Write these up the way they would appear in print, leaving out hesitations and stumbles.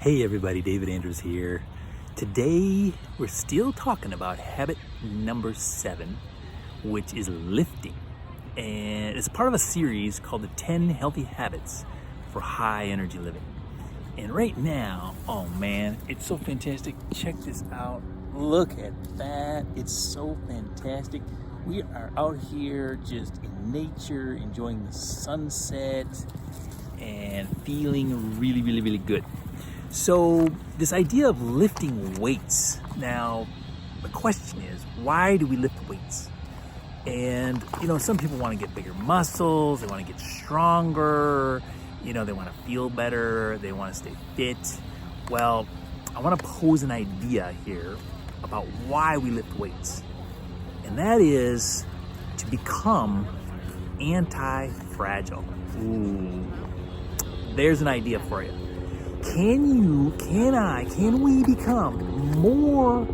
Hey everybody, David Andrews here. Today we're still talking about habit number 7, which is lifting. And it's part of a series called the 10 Healthy Habits for High Energy Living. And right now, oh man, it's so fantastic. Check this out. Look at that. It's so fantastic. We are out here just in nature, enjoying the sunset and feeling really good. So this idea of lifting weights. Now, the question is, why do we lift weights? And, some people want to get bigger muscles, they want to get stronger, they want to feel better, they want to stay fit. Well, I want to pose an idea here about why we lift weights. And that is to become anti-fragile. Ooh, there's an idea for you. Can we become more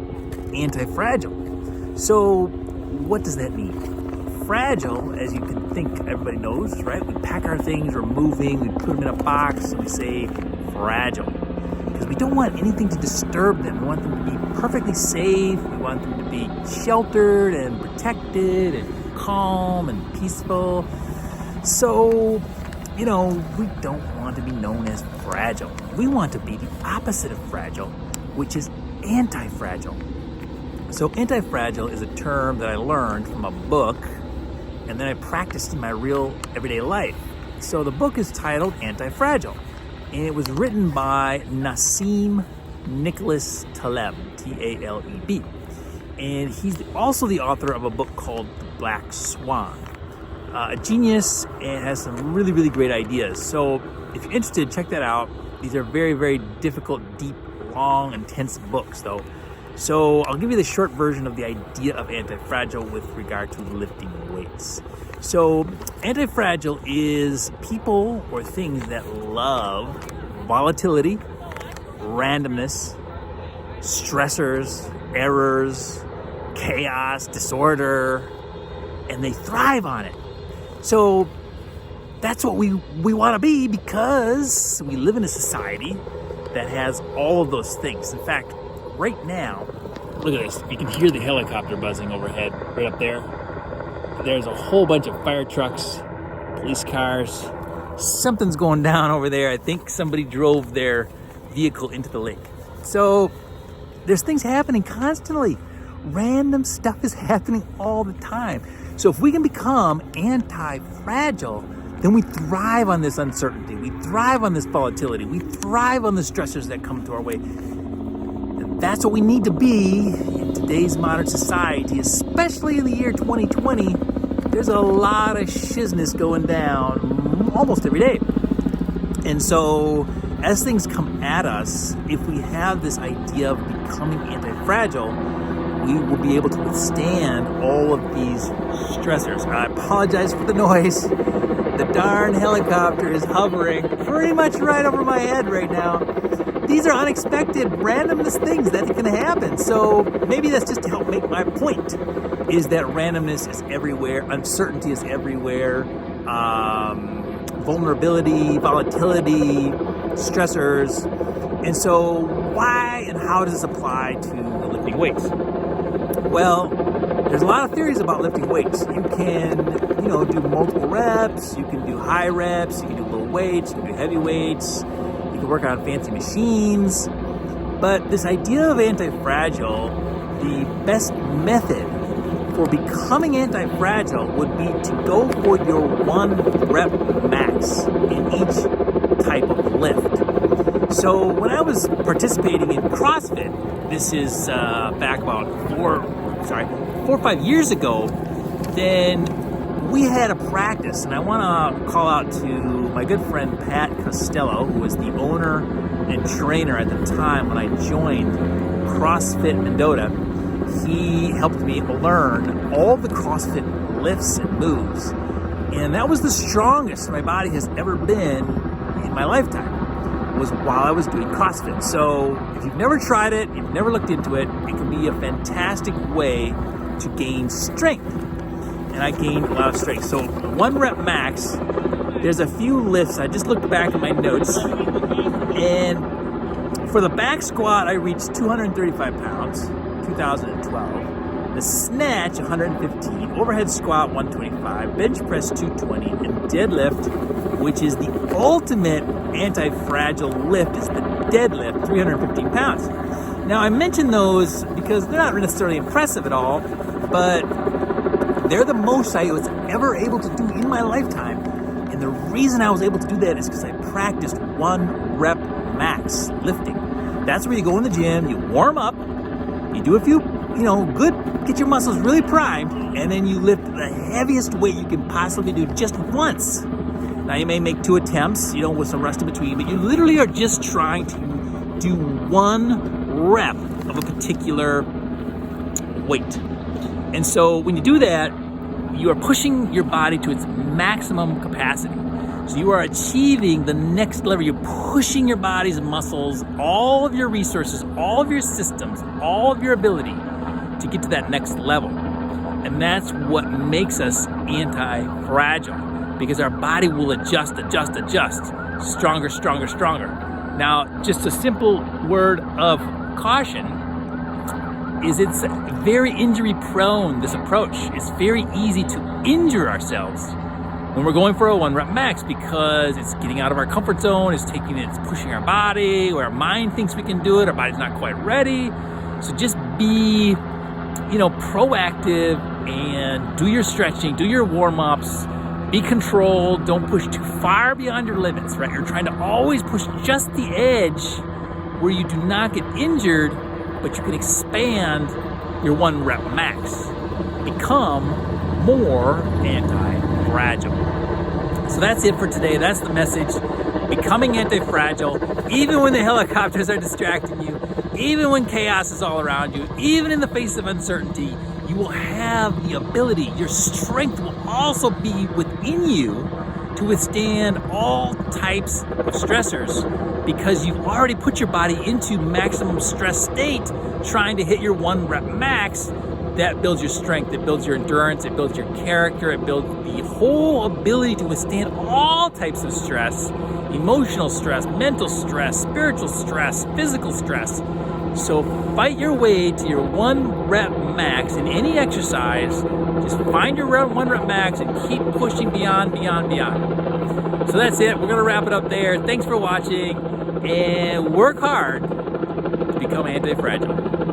anti-fragile? So what does that mean? Fragile, as you can think, everybody knows, right? We pack our things, we're moving, we put them in a box, and we say fragile. Because we don't want anything to disturb them. We want them to be perfectly safe. We want them to be sheltered and protected and calm and peaceful. So, we don't want to be known as fragile. We want to be the opposite of fragile, which is anti-fragile. So anti-fragile is a term that I learned from a book, and then I practiced in my real everyday life. So the book is titled Antifragile, and it was written by Nassim Nicholas Taleb, T-A-L-E-B. And he's also the author of a book called The Black Swan. A genius and has some really great ideas. So if you're interested, check that out. These are very difficult, deep, long, intense books though. So I'll give you the short version of the idea of anti-fragile with regard to lifting weights. So anti-fragile is people or things that love volatility, randomness, stressors, errors, chaos, disorder, and they thrive on it. So that's what we want to be, because we live in a society that has all of those things. In fact, right now, look at this. You can hear the helicopter buzzing overhead right up there. There's a whole bunch of fire trucks, police cars. Something's going down over there. I think somebody drove their vehicle into the lake. So there's things happening constantly. Random stuff is happening all the time. So if we can become anti-fragile, then we thrive on this uncertainty. We thrive on this volatility. We thrive on the stressors that come to our way. And that's what we need to be in today's modern society, especially in the year 2020. There's a lot of shizness going down almost every day. And so as things come at us, if we have this idea of becoming anti-fragile, we will be able to withstand all of these stressors. I apologize for the noise. The darn helicopter is hovering pretty much right over my head right now. These are unexpected, randomness things that can happen. So maybe that's just to help make my point, is that randomness is everywhere, uncertainty is everywhere, vulnerability, volatility, stressors. And so why and how does this apply to lifting weights? Well, there's a lot of theories about lifting weights. You can, do multiple reps, you can do high reps, you can do low weights, you can do heavy weights, you can work on fancy machines. But this idea of anti-fragile, the best method for becoming anti-fragile would be to go for your 1 rep max in each type of lift. So when I was participating in CrossFit, this is back about 4 or 5 years ago, then we had a practice, and I want to call out to my good friend Pat Costello, who was the owner and trainer at the time when I joined CrossFit Mendota. He helped me learn all the CrossFit lifts and moves, and that was the strongest my body has ever been in my lifetime, was while I was doing CrossFit. So if you've never tried it, you've never looked into it, it can be a fantastic way to gain strength. And I gained a lot of strength. So 1 rep max, there's a few lifts. I just looked back at my notes, and for the back squat, I reached 235 pounds, 2012. The snatch, 115. Overhead squat, 125. Bench press, 220. And deadlift, which is the ultimate anti-fragile lift, is the deadlift, 315 pounds. Now, I mention those because they're not necessarily impressive at all, but they're the most I was ever able to do in my lifetime. And the reason I was able to do that is because I practiced 1 rep max lifting. That's where you go in the gym, you warm up, you do a few, good, get your muscles really primed, and then you lift the heaviest weight you can possibly do just once. Now, you may make 2 attempts, with some rest in between, but you literally are just trying to do 1 rep of a particular weight. And so when you do that, you are pushing your body to its maximum capacity. So you are achieving the next level. You're pushing your body's muscles, all of your resources, all of your systems, all of your ability to get to that next level. And that's what makes us anti-fragile, because our body will adjust, stronger, stronger, stronger. Now, just a simple word of caution is it's very injury prone, this approach. It's very easy to injure ourselves when we're going for a 1 rep max, because it's getting out of our comfort zone, it's pushing our body, or our mind thinks we can do it, our body's not quite ready. So just be, proactive and do your stretching, do your warm-ups, be controlled, don't push too far beyond your limits, right? You're trying to always push just the edge where you do not get injured, but you can expand your 1 rep max. Become more anti-fragile. So that's it for today. That's the message. Becoming anti-fragile, even when the helicopters are distracting you, even when chaos is all around you, even in the face of uncertainty, you will have the ability, your strength will also be within you to withstand all types of stressors, because you've already put your body into maximum stress state trying to hit your 1 rep max. That builds your strength, it builds your endurance, it builds your character, it builds the whole ability to withstand all types of stress, emotional stress, mental stress, spiritual stress, physical stress. So fight your way to your 1 rep max in any exercise. Just find your 1 rep max and keep pushing beyond. So that's it. We're going to wrap it up there. Thanks for watching, and work hard to become anti-fragile.